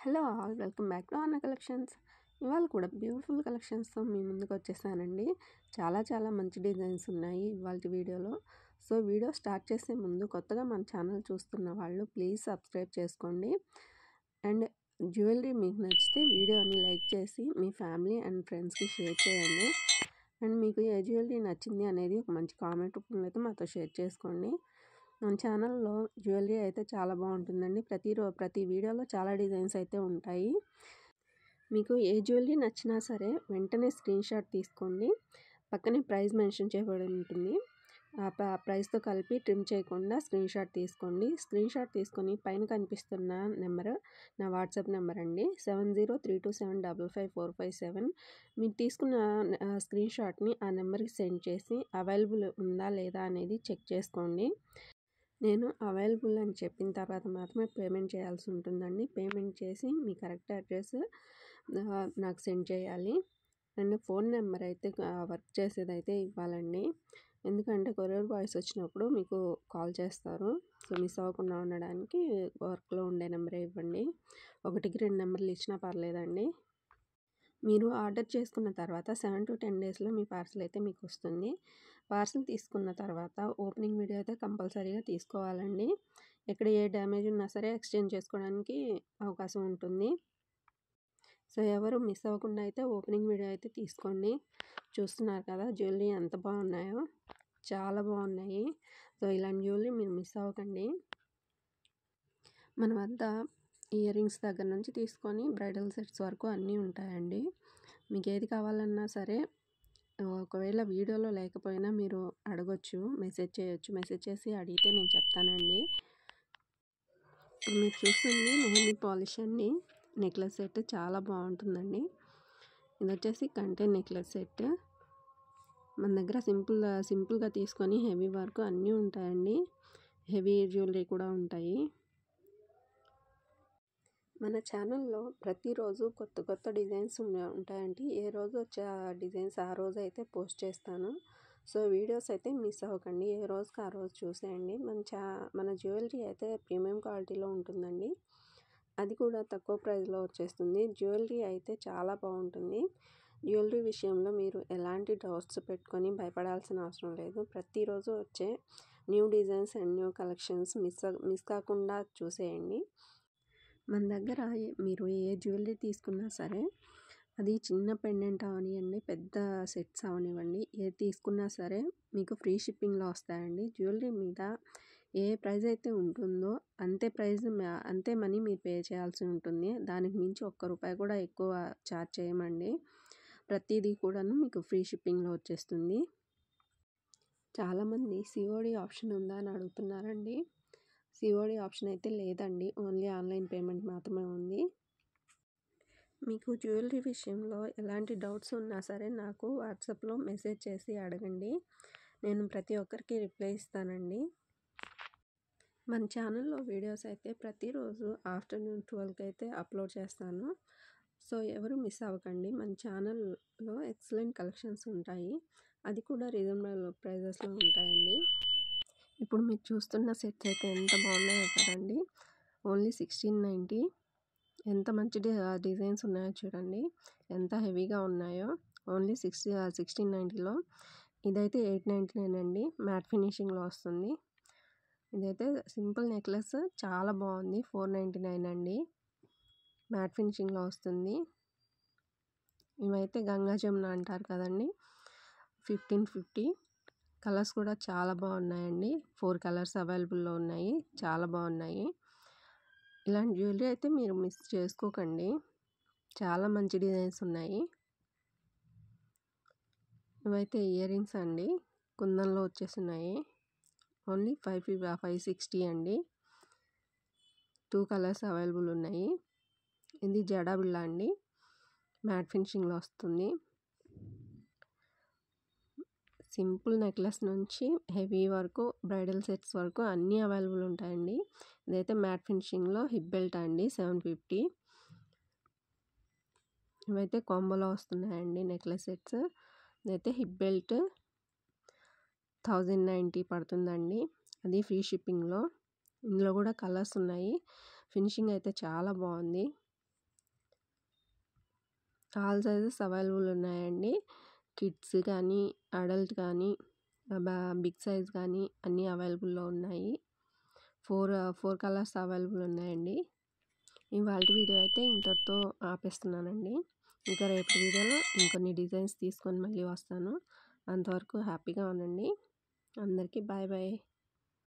Hello all welcome back to అన్న collections. ఇవాళ కూడా బ్యూటిఫుల్ కలెక్షన్స్తో మీ ముందుకు వచ్చేసానండి. చాలా మంచి డిజైన్స్ ఉన్నాయి ఇవాళ వీడియోలో. సో వీడియో స్టార్ట్ చేసే ముందు కొత్తగా మన ఛానల్ చూస్తున్న వాళ్ళు ప్లీజ్ సబ్స్క్రైబ్ చేసుకోండి. అండ్ జ్యువెలరీ మీకు నచ్చితే వీడియోని లైక్ చేసి మీ ఫ్యామిలీ అండ్ ఫ్రెండ్స్కి షేర్ చేయండి. అండ్ మీకు ఏ జ్యువెలరీ నచ్చింది అనేది ఒక మంచి కామెంట్ రూపంలో అయితే మాతో షేర్ చేసుకోండి. మన ఛానల్లో జ్యువెలరీ అయితే చాలా బాగుంటుందండి. ప్రతి వీడియోలో చాలా డిజైన్స్ అయితే ఉంటాయి. మీకు ఏ జ్యువెలరీ నచ్చినా సరే వెంటనే స్క్రీన్ షాట్ తీసుకోండి. పక్కనే ప్రైస్ మెన్షన్ చేయబడి ఉంటుంది. ఆ ప్రైస్తో కలిపి ట్రిమ్ చేయకుండా స్క్రీన్ షాట్ తీసుకోండి. స్క్రీన్ షాట్ తీసుకొని పైన కనిపిస్తున్న నెంబర్ నా వాట్సాప్ నెంబర్ అండి. 7032755457. మీరు తీసుకున్న స్క్రీన్ షాట్ని ఆ నెంబర్కి సెండ్ చేసి అవైలబుల్ ఉందా లేదా అనేది చెక్ చేసుకోండి. నేను అవైలబుల్ అని చెప్పిన తర్వాత మాత్రమే పేమెంట్ చేయాల్సి ఉంటుందండి. పేమెంట్ చేసి మీ కరెక్ట్ అడ్రస్ నాకు సెండ్ చేయాలి. అండ్ ఫోన్ నెంబర్ అయితే వర్క్ చేసేదైతే ఇవ్వాలండి. ఎందుకంటే కొరియర్ బాయ్స్ వచ్చినప్పుడు మీకు కాల్ చేస్తారు. సో మిస్ అవ్వకుండా ఉండడానికి వర్క్లో ఉండే నెంబరే ఇవ్వండి. 1కి 2 నెంబర్లు ఇచ్చినా పర్లేదండి. మీరు ఆర్డర్ చేసుకున్న తర్వాత 7 to 10 డేస్లో మీ పార్సల్ అయితే మీకు వస్తుంది. పార్సల్ తీసుకున్న తర్వాత ఓపెనింగ్ వీడియో అయితే కంపల్సరీగా తీసుకోవాలండి. ఎక్కడ ఏ డ్యామేజ్ ఉన్నా సరే ఎక్స్చేంజ్ చేసుకోవడానికి అవకాశం ఉంటుంది. సో ఎవరు మిస్ అవ్వకుండా అయితే ఓపెనింగ్ వీడియో అయితే తీసుకోండి. చూస్తున్నారు కదా జ్యువెలరీ ఎంత బాగున్నాయో, చాలా బాగున్నాయి. సో ఇలాంటి జ్యువెలరీ మీరు మిస్ అవ్వకండి. మన వద్ద ఇయర్ రింగ్స్ దగ్గర నుంచి తీసుకొని బ్రైడల్ సెట్స్ వరకు అన్నీ ఉంటాయండి. మీకు ఏది కావాలన్నా సరే ఒకవేళ వీడియోలో లేకపోయినా మీరు అడగొచ్చు, మెసేజ్ చేయొచ్చు. మెసేజ్ చేసి అడిగితే నేను చెప్తానండి. మీరు చూస్తుంది మెహందీ పాలిష్ అండి. నెక్లెస్ సెట్ చాలా బాగుంటుందండి. ఇది వచ్చేసి కంటే నెక్లెస్ సెట్. మన దగ్గర సింపుల్గా తీసుకొని హెవీ వర్క్ అన్నీ ఉంటాయండి. హెవీ జ్యువెలరీ కూడా ఉంటాయి. మన ఛానల్లో ప్రతిరోజు కొత్త డిజైన్స్ ఉంటాయండి. ఏ రోజు వచ్చే డిజైన్స్ ఆ రోజు అయితే పోస్ట్ చేస్తాను. సో వీడియోస్ అయితే మిస్ అవ్వకండి. ఏ రోజుకి ఆ రోజు చూసేయండి. మన జ్యువెలరీ అయితే ప్రీమియం క్వాలిటీలో ఉంటుందండి. అది కూడా తక్కువ ప్రైస్లో వచ్చేస్తుంది. జ్యువెలరీ అయితే చాలా బాగుంటుంది. జ్యువెలరీ విషయంలో మీరు ఎలాంటి డౌట్స్ పెట్టుకొని భయపడాల్సిన అవసరం లేదు. ప్రతిరోజు వచ్చే new designs and new collections miss కాకుండా చూసేయండి. మన దగ్గర మీరు ఏ జ్యువెలరీ తీసుకున్నా సరే అది చిన్న పెండెంట్ అవనివ్వండి, పెద్ద సెట్స్ అవనివ్వండి, ఏది తీసుకున్నా సరే మీకు ఫ్రీ షిప్పింగ్లో వస్తాయండి. జ్యువెలరీ మీద ఏ ప్రైస్ అయితే ఉంటుందో అంతే మనీ మీరు పే చేయాల్సి ఉంటుంది. దానికి మించి ₹1 కూడా ఎక్కువ ఛార్జ్ చేయమండి. ప్రతిదీ కూడాను మీకు ఫ్రీ షిప్పింగ్లో వచ్చేస్తుంది. చాలామంది సిఓడి ఆప్షన్ ఉందా అని అడుగుతున్నారండి. సిఓడి ఆప్షన్ అయితే లేదండి. ఓన్లీ ఆన్లైన్ పేమెంట్ మాత్రమే ఉంది. మీకు జ్యువెలరీ విషయంలో ఎలాంటి డౌట్స్ ఉన్నా సరే నాకు వాట్సాప్లో మెసేజ్ చేసి అడగండి. నేను ప్రతి ఒక్కరికి రిప్లై ఇస్తానండి. మన ఛానల్లో వీడియోస్ అయితే ప్రతిరోజు ఆఫ్టర్నూన్ 12కి అయితే అప్లోడ్ చేస్తాను. సో ఎవరు మిస్ అవ్వకండి. మన ఛానల్లో ఎక్సలెంట్ కలెక్షన్స్ ఉంటాయి. అది కూడా రీజనబుల్ ప్రైజెస్లో ఉంటాయండి. ఇప్పుడు మీరు చూస్తున్న సెట్స్ అయితే ఎంత బాగున్నాయో కదండి. ఓన్లీ 1690. ఎంత మంచి డిజైన్స్ ఉన్నాయో చూడండి. ఎంత హెవీగా ఉన్నాయో. ఓన్లీ 1690లో. ఇదైతే 899 అండి. మ్యాట్ ఫినిషింగ్లో వస్తుంది. ఇదైతే సింపుల్ నెక్లెస్ చాలా బాగుంది. 499 అండి. మ్యాట్ ఫినిషింగ్లో వస్తుంది. ఇవైతే గంగా జమున అంటారు కదండి. 1550. కలర్స్ కూడా చాలా బాగున్నాయండి. 4 కలర్స్ అవైలబుల్లో ఉన్నాయి. చాలా బాగున్నాయి. ఇలాంటి జ్యువెలరీ అయితే మీరు మిస్ చేసుకోకండి. చాలా మంచి డిజైన్స్ ఉన్నాయి. ఇవైతే ఇయర్ రింగ్స్ అండి. కుందన్లో వచ్చేస్తున్నాయి. ఓన్లీ 560 అండి. 2 కలర్స్ అవైలబుల్ ఉన్నాయి. ఇది జడా బిళ్ళ అండి. మ్యాట్ ఫినిషింగ్లో వస్తుంది. సింపుల్ నెక్లెస్ నుంచి హెవీ వరకు బ్రైడల్ సెట్స్ వరకు అన్నీ అవైలబుల్ ఉంటాయండి. ఇదైతే మ్యాట్ ఫినిషింగ్లో హిప్ బెల్ట్ అండి. 750. ఇవైతే కాంబోలో వస్తున్నాయండి నెక్లెస్ సెట్స్. ఇదైతే హిప్ బెల్ట్ 1090 పడుతుందండి. అది ఫ్రీ షిప్పింగ్లో. ఇందులో కూడా కలర్స్ ఉన్నాయి. ఫినిషింగ్ అయితే చాలా బాగుంది. ఆల్ సైజెస్ అవైలబుల్ ఉన్నాయండి. కిడ్స్ కానీ, అడల్ట్ కానీ, బిగ్ సైజ్ కానీ అన్నీ అవైలబుల్‌లో ఉన్నాయి. 4 కలర్స్ అవైలబుల్ ఉన్నాయండి. ఇవాల్టి వీడియో అయితే ఇంతటితో ఆపేస్తున్నానండి. ఇంకా రేపటి వీడియోలో ఇంకొన్ని డిజైన్స్ తీసుకొని మళ్ళీ వస్తాను. అంతవరకు హ్యాపీగా ఉండండి. అందరికీ బాయ్ బాయ్.